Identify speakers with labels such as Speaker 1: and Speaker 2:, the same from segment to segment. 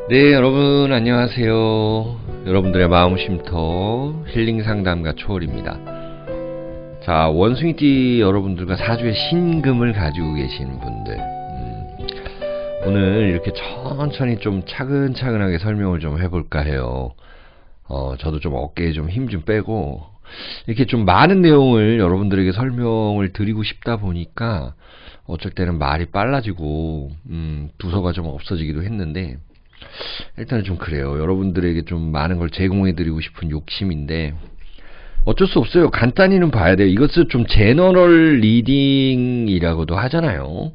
Speaker 1: 네, 여러분 안녕하세요. 여러분들의 마음 쉼터 힐링 상담가 초월입니다. 자, 원숭이띠 여러분들과 사주의 신금을 가지고 계시는 분들, 오늘 이렇게 천천히 좀 차근차근하게 설명을 좀 해볼까 해요. 저도 좀 어깨에 좀 힘 좀 빼고 이렇게 좀 많은 내용을 여러분들에게 설명을 드리고 싶다 보니까 어쩔 때는 말이 빨라지고 부서가 좀 없어지기도 했는데, 일단은 좀 그래요. 여러분들에게 좀 많은 걸 제공해드리고 싶은 욕심인데 어쩔 수 없어요. 간단히는 봐야 돼요. 이것을 좀 제너럴 리딩이라고도 하잖아요.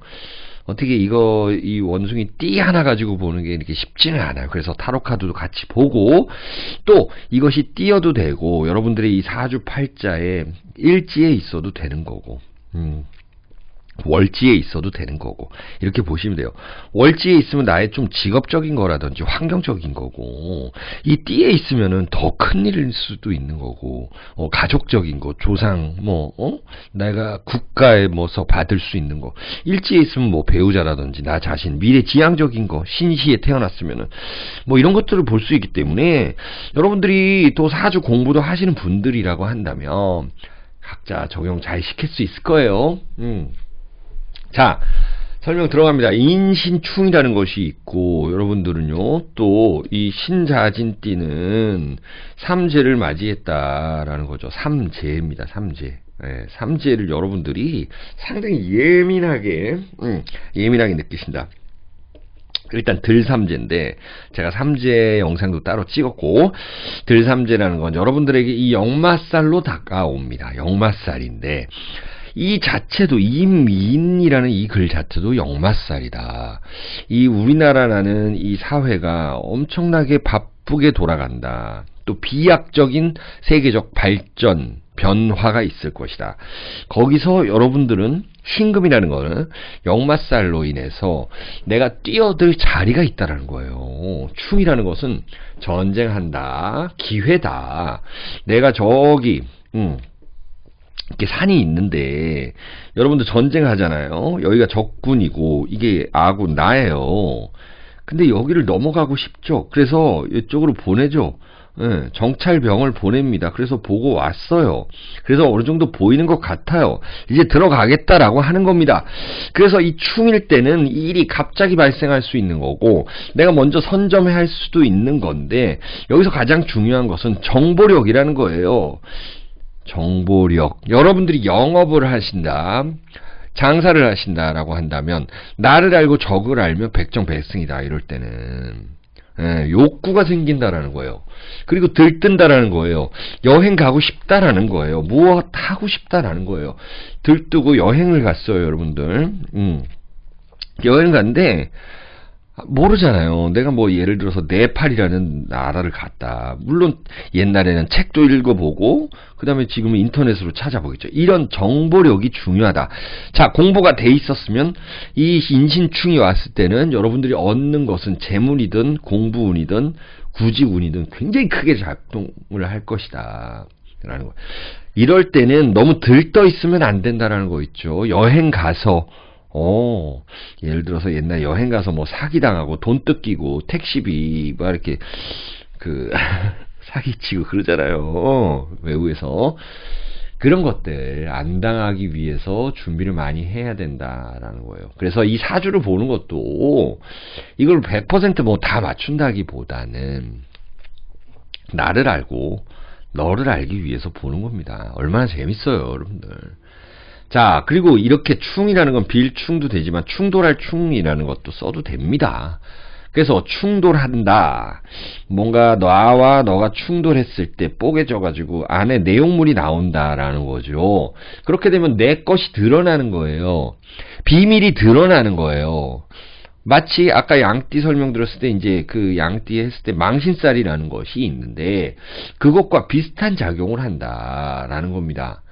Speaker 1: 어떻게 이 원숭이 띠 하나 가지고 보는 게 이렇게 쉽지는 않아요. 그래서 타로 카드도 같이 보고, 또 이것이 띄어도 되고 여러분들의 이 사주 팔자에 일지에 있어도 되는 거고, 월지에 있어도 되는 거고, 이렇게 보시면 돼요. 월지에 있으면 나의 좀 직업적인 거라든지 환경적인 거고, 이 띠에 있으면은 더 큰 일일 수도 있는 거고, 가족적인 거, 조상, 내가 국가에 뭐서 받을 수 있는 거. 일지에 있으면 뭐 배우자라든지 나 자신, 미래 지향적인 거, 신시에 태어났으면은 뭐 이런 것들을 볼 수 있기 때문에, 여러분들이 또 사주 공부도 하시는 분들이라고 한다면 각자 적용 잘 시킬 수 있을 거예요. 자, 설명 들어갑니다. 인신충이라는 것이 있고, 여러분들은요, 또 이 신자진띠는 삼재를 맞이했다라는 거죠. 삼재입니다. 삼재. 네, 삼재를 여러분들이 상당히 예민하게 느끼신다. 일단 들삼재인데, 제가 삼재 영상도 따로 찍었고, 들삼재라는 건 여러분들에게 이 역마살로 다가옵니다. 역마살인데, 이 자체도, 임인이라는 이 글 자체도 역마살이다. 이 우리나라라는 이 사회가 엄청나게 바쁘게 돌아간다. 또 비약적인 세계적 발전, 변화가 있을 것이다. 거기서 여러분들은 신금이라는 거는 역마살로 인해서 내가 뛰어들 자리가 있다라는 거예요. 충이라는 것은 전쟁한다, 기회다. 내가 저기 이렇게 산이 있는데, 여러분들 전쟁하잖아요. 여기가 적군이고 이게 아군 나예요. 근데 여기를 넘어가고 싶죠. 그래서 이쪽으로 보내죠. 정찰병을 보냅니다. 그래서 보고 왔어요. 그래서 어느 정도 보이는 것 같아요. 이제 들어가겠다라고 하는 겁니다. 그래서 이 충일 때는 이 일이 갑자기 발생할 수 있는 거고, 내가 먼저 선점해야 할 수도 있는 건데, 여기서 가장 중요한 것은 정보력이라는 거예요. 정보력. 여러분들이 영업을 하신다, 장사를 하신다라고 한다면, 나를 알고 적을 알면 백정백승이다. 이럴 때는 욕구가 생긴다라는 거예요. 그리고 들뜬다라는 거예요. 여행 가고 싶다라는 거예요. 무엇 하고 싶다라는 거예요. 들뜨고 여행을 갔어요, 여러분들. 여행을 갔는데 모르잖아요. 내가 뭐 예를 들어서 네팔이라는 나라를 갔다. 물론 옛날에는 책도 읽어보고, 그 다음에 지금은 인터넷으로 찾아보겠죠. 이런 정보력이 중요하다. 자, 공부가 돼 있었으면 이 인신충이 왔을 때는 여러분들이 얻는 것은 재물이든 공부운이든 구직운이든 굉장히 크게 작동을 할 것이다 라는 거. 이럴 때는 너무 들떠 있으면 안 된다라는 거 있죠. 여행 가서 예를 들어서 옛날 여행 가서 뭐 사기당하고 돈 뜯기고 택시비 막 이렇게 사기치고 그러잖아요. 외국에서. 그런 것들 안 당하기 위해서 준비를 많이 해야 된다라는 거예요. 그래서 이 사주를 보는 것도 이걸 100% 뭐 다 맞춘다기보다는 나를 알고 너를 알기 위해서 보는 겁니다. 얼마나 재밌어요, 여러분들. 자, 그리고 이렇게 충이라는 건 빌충도 되지만 충돌할 충이라는 것도 써도 됩니다. 그래서 충돌한다. 뭔가 나와 너가 충돌했을 때 뽀개져가지고 안에 내용물이 나온다라는 거죠. 그렇게 되면 내 것이 드러나는 거예요. 비밀이 드러나는 거예요. 마치 아까 양띠 설명드렸을 때 이제 그 양띠 했을 때 망신살이라는 것이 있는데, 그것과 비슷한 작용을 한다라는 겁니다.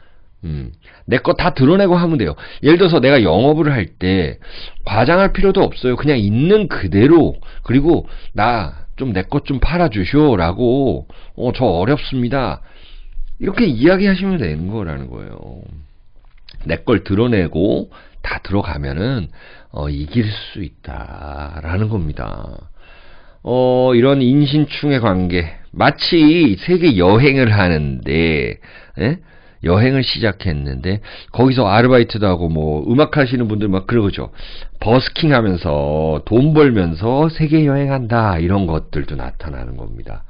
Speaker 1: 내 거 다 드러내고 하면 돼요. 예를 들어서 내가 영업을 할 때 과장할 필요도 없어요. 그냥 있는 그대로, 그리고 나 좀 내 것 좀 팔아주쇼 라고, 저 어렵습니다, 이렇게 이야기하시면 되는 거라는 거예요. 내 걸 드러내고 다 들어가면은 이길 수 있다라는 겁니다. 이런 인신충의 관계, 마치 세계 여행을 하는데, 예? 여행을 시작했는데, 거기서 아르바이트도 하고, 뭐, 음악 하시는 분들 막 그러죠. 버스킹 하면서, 돈 벌면서 세계 여행한다, 이런 것들도 나타나는 겁니다.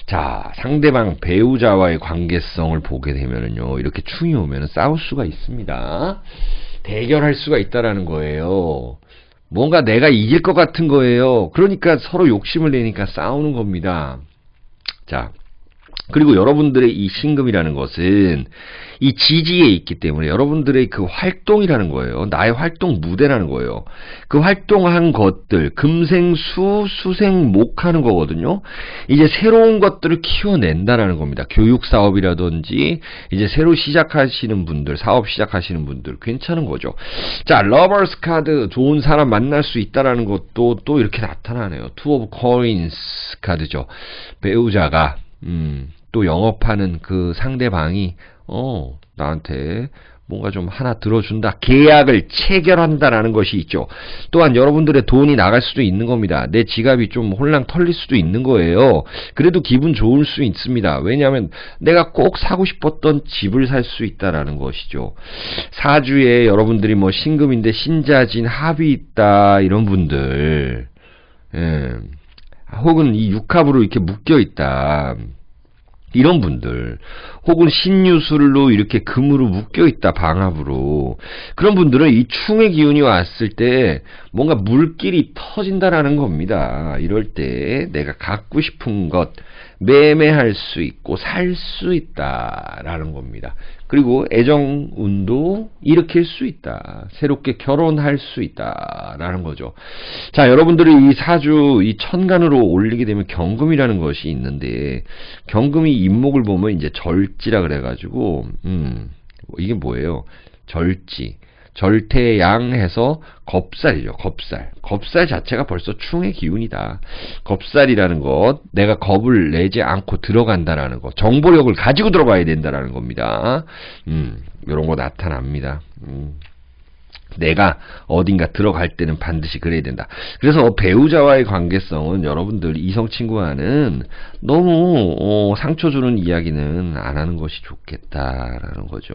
Speaker 1: 자, 상대방 배우자와의 관계성을 보게 되면은요, 이렇게 충이 오면은 싸울 수가 있습니다. 대결할 수가 있다라는 거예요. 뭔가 내가 이길 것 같은 거예요. 그러니까 서로 욕심을 내니까 싸우는 겁니다. 자, 그리고 여러분들의 이 신금이라는 것은 이 지지에 있기 때문에 여러분들의 그 활동이라는 거예요. 나의 활동 무대라는 거예요. 그 활동한 것들, 금생수, 수생목 하는 거거든요. 이제 새로운 것들을 키워낸다라는 겁니다. 교육 사업이라든지 이제 새로 시작하시는 분들, 사업 시작하시는 분들 괜찮은 거죠. 자, 러버스 카드, 좋은 사람 만날 수 있다라는 것도 또 이렇게 나타나네요. 투 오브 코인스 카드죠. 배우자가 또 영업하는 그 상대방이 나한테 뭔가 좀 하나 들어준다. 계약을 체결한다라는 것이 있죠. 또한 여러분들의 돈이 나갈 수도 있는 겁니다. 내 지갑이 좀 홀랑 털릴 수도 있는 거예요. 그래도 기분 좋을 수 있습니다. 왜냐하면 내가 꼭 사고 싶었던 집을 살 수 있다라는 것이죠. 사주에 여러분들이 뭐 신금인데 신자진 합이 있다 이런 분들, 혹은 이 육합으로 이렇게 묶여 있다. 이런 분들, 혹은 신유술로 이렇게 금으로 묶여있다, 방합으로. 그런 분들은 이 충의 기운이 왔을 때 뭔가 물길이 터진다라는 겁니다. 이럴 때 내가 갖고 싶은 것, 매매할 수 있고 살 수 있다라는 겁니다. 그리고 애정운도 일으킬 수 있다. 새롭게 결혼할 수 있다라는 거죠. 자, 여러분들이 이 사주, 이 천간으로 올리게 되면 경금이라는 것이 있는데, 경금이 인목을 보면 이제 절지라 그래가지고, 이게 뭐예요? 절지. 절태양해서 겁살이죠. 겁살. 겁살 자체가 벌써 충의 기운이다. 겁살이라는 것, 내가 겁을 내지 않고 들어간다라는 것, 정보력을 가지고 들어가야 된다라는 겁니다. 이런 거 나타납니다. 내가 어딘가 들어갈 때는 반드시 그래야 된다. 그래서 배우자와의 관계성은 여러분들 이성 친구와는 너무 상처 주는 이야기는 안 하는 것이 좋겠다라는 거죠.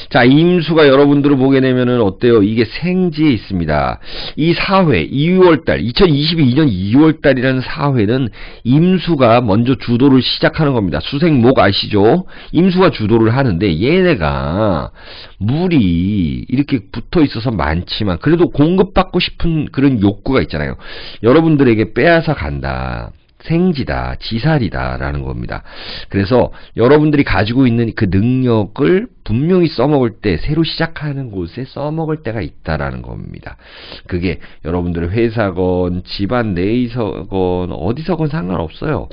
Speaker 1: 자, 임수가 여러분들을 보게 되면은 어때요? 이게 생지에 있습니다. 이 사회 2월달 2022년 2월달이라는 사회는 임수가 먼저 주도를 시작하는 겁니다. 수생목 아시죠? 임수가 주도를 하는데 얘네가 물이 이렇게 붙어 있어서 많지만 그래도 공급받고 싶은 그런 욕구가 있잖아요. 여러분들에게 빼앗아 간다. 생지다, 지살이다라는 겁니다. 그래서 여러분들이 가지고 있는 그 능력을 분명히 써먹을 때, 새로 시작하는 곳에 써먹을 때가 있다라는 겁니다. 그게 여러분들의 회사건, 집안 내에서건, 어디서건 상관없어요.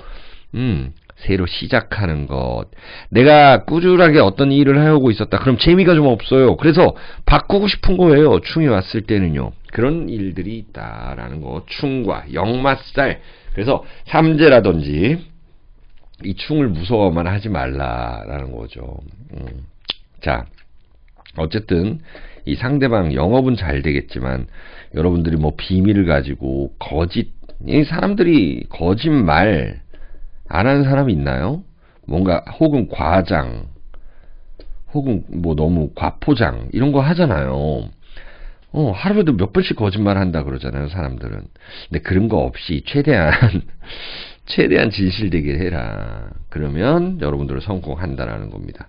Speaker 1: 새로 시작하는 것. 내가 꾸준하게 어떤 일을 해오고 있었다. 그럼 재미가 좀 없어요. 그래서 바꾸고 싶은 거예요. 충이 왔을 때는요. 그런 일들이 있다라는 거. 충과 역마살. 그래서 삼재라든지 이 충을 무서워만 하지 말라라는 거죠. 자, 어쨌든 이 상대방 영업은 잘 되겠지만 여러분들이 뭐 비밀을 가지고 거짓, 이 사람들이 거짓말 안 하는 사람이 있나요? 뭔가 혹은 과장, 혹은 뭐 너무 과포장 이런 거 하잖아요. 하루에도 몇 번씩 거짓말 한다 그러잖아요, 사람들은. 근데 그런 거 없이 최대한 진실되게 해라. 그러면 여러분들은 성공한다라는 겁니다.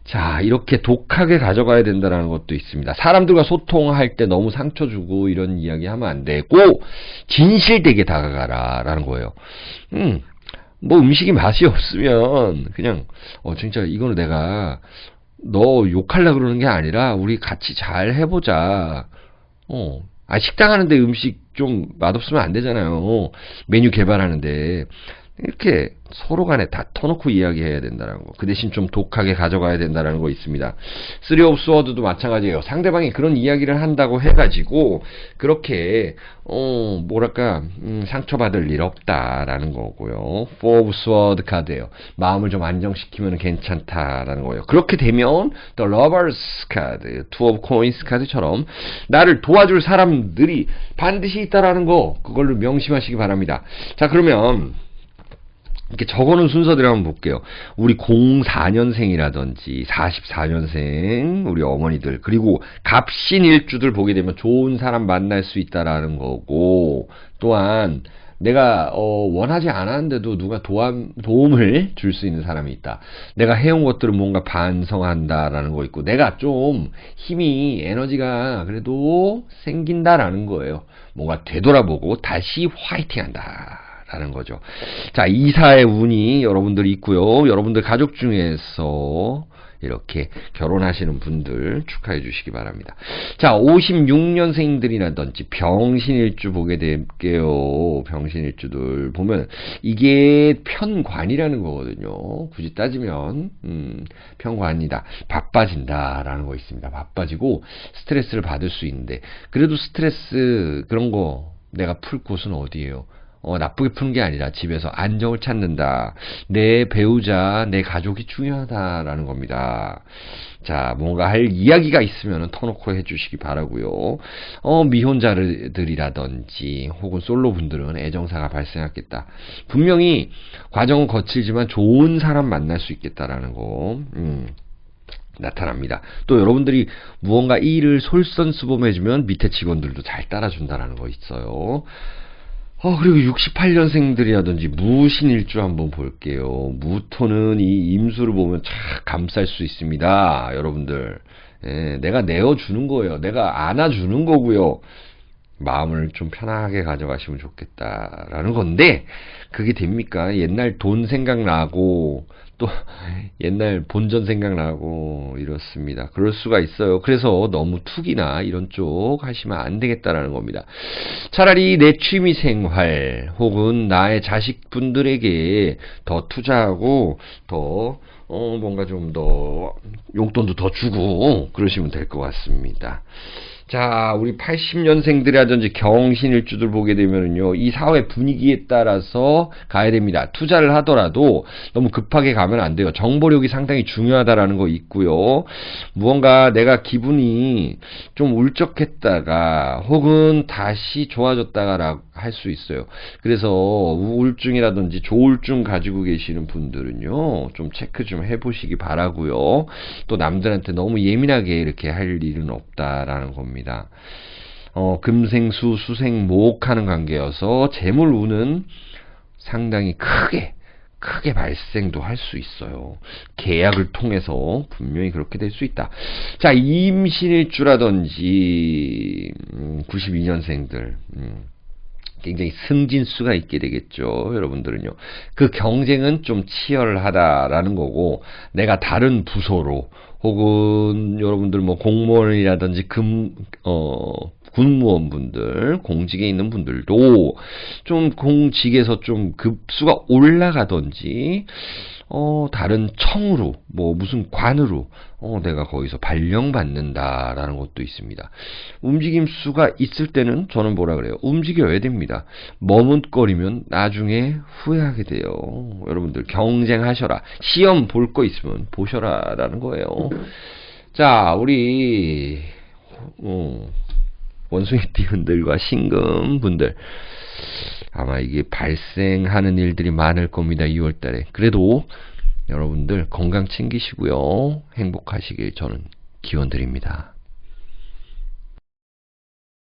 Speaker 1: 자, 이렇게 독하게 가져가야 된다는 것도 있습니다. 사람들과 소통할 때 너무 상처 주고 이런 이야기 하면 안 되고, 진실되게 다가가라, 라는 거예요. 뭐 음식이 맛이 없으면, 그냥, 진짜 이거는 내가, 너 욕하려고 그러는 게 아니라 우리 같이 잘 해보자. 식당 하는데 음식 좀 맛없으면 안 되잖아요. 메뉴 개발하는데 이렇게 서로 간에 다 터놓고 이야기해야 된다는 거. 그 대신 좀 독하게 가져가야 된다는 거 있습니다. 3 of Swords도 마찬가지예요. 상대방이 그런 이야기를 한다고 해가지고 그렇게 뭐랄까 상처받을 일 없다라는 거고요. 4 of Swords 카드예요. 마음을 좀 안정시키면 괜찮다라는 거예요. 그렇게 되면 The Lovers 카드, 2 of Coins 카드처럼 나를 도와줄 사람들이 반드시 있다라는 거, 그걸로 명심하시기 바랍니다. 자, 그러면 이렇게 적어놓은 순서대로 한번 볼게요. 우리 04년생이라든지 44년생 우리 어머니들, 그리고 갑신일주들 보게 되면 좋은 사람 만날 수 있다라는 거고, 또한 내가 원하지 않았는데도 누가 도움을 줄 수 있는 사람이 있다. 내가 해온 것들은 뭔가 반성한다라는 거 있고, 내가 좀 힘이 에너지가 그래도 생긴다라는 거예요. 뭔가 되돌아보고 다시 화이팅한다 라는 거죠. 자, 이사의 운이 여러분들이 있고요. 여러분들 가족 중에서 이렇게 결혼하시는 분들 축하해 주시기 바랍니다. 자, 56년생들이라든지 병신일주 보게 될게요. 병신일주들 보면 이게 편관이라는 거거든요. 굳이 따지면 편관이다. 바빠진다라는 거 있습니다. 바빠지고 스트레스를 받을 수 있는데, 그래도 스트레스 그런 거 내가 풀 곳은 어디예요? 나쁘게 푸는 게 아니라 집에서 안정을 찾는다. 내 배우자, 내 가족이 중요하다라는 겁니다. 자, 뭔가 할 이야기가 있으면 터놓고 해주시기 바라고요. 미혼자들이라든지 혹은 솔로분들은 애정사가 발생하겠다. 분명히 과정은 거칠지만 좋은 사람 만날 수 있겠다라는 거. 나타납니다. 또 여러분들이 무언가 일을 솔선수범해주면 밑에 직원들도 잘 따라준다라는 거 있어요. 그리고 68년생들이라든지 무신일주 한번 볼게요. 무토는 이 임수를 보면 참 감쌀 수 있습니다. 여러분들. 예, 내가 내어주는 거예요. 내가 안아주는 거고요. 마음을 좀 편하게 가져가시면 좋겠다라는 건데, 그게 됩니까? 옛날 돈 생각나고 또 옛날 본전 생각나고 이렇습니다. 그럴 수가 있어요. 그래서 너무 투기나 이런 쪽 하시면 안 되겠다라는 겁니다. 차라리 내 취미생활 혹은 나의 자식분들에게 더 투자하고 더 뭔가 좀 더 용돈도 더 주고 그러시면 될 것 같습니다. 자, 우리 80년생들이라든지 경신일주들 보게 되면은요, 이 사회 분위기에 따라서 가야 됩니다. 투자를 하더라도 너무 급하게 가면 안 돼요. 정보력이 상당히 중요하다라는 거 있고요. 무언가 내가 기분이 좀 울적했다가 혹은 다시 좋아졌다가 할 수 있어요. 그래서 우울증이라든지 조울증 가지고 계시는 분들은요, 좀 체크 좀 해보시기 바라고요. 또 남들한테 너무 예민하게 이렇게 할 일은 없다라는 겁니다. 금생수, 수생목 하는 관계여서 재물운은 상당히 크게 발생도 할 수 있어요. 계약을 통해서 분명히 그렇게 될 수 있다. 자, 임신일주라든지 92년생들 굉장히 승진수가 있게 되겠죠. 여러분들은요. 그 경쟁은 좀 치열하다라는 거고, 내가 다른 부서로 혹은 여러분들 뭐 공무원이라든지 군무원분들, 공직에 있는 분들도 좀 공직에서 좀 급수가 올라가든지 다른 청으로 뭐 무슨 관으로 내가 거기서 발령받는다라는 것도 있습니다. 움직임 수가 있을 때는 저는 뭐라 그래요? 움직여야 됩니다. 머뭇거리면 나중에 후회하게 돼요. 여러분들 경쟁하셔라. 시험 볼 거 있으면 보셔라라는 거예요. 자, 우리 원숭이 띠분들과 신금분들, 아마 이게 발생하는 일들이 많을 겁니다. 2월달에. 그래도 여러분들 건강 챙기시고요. 행복하시길 저는 기원 드립니다.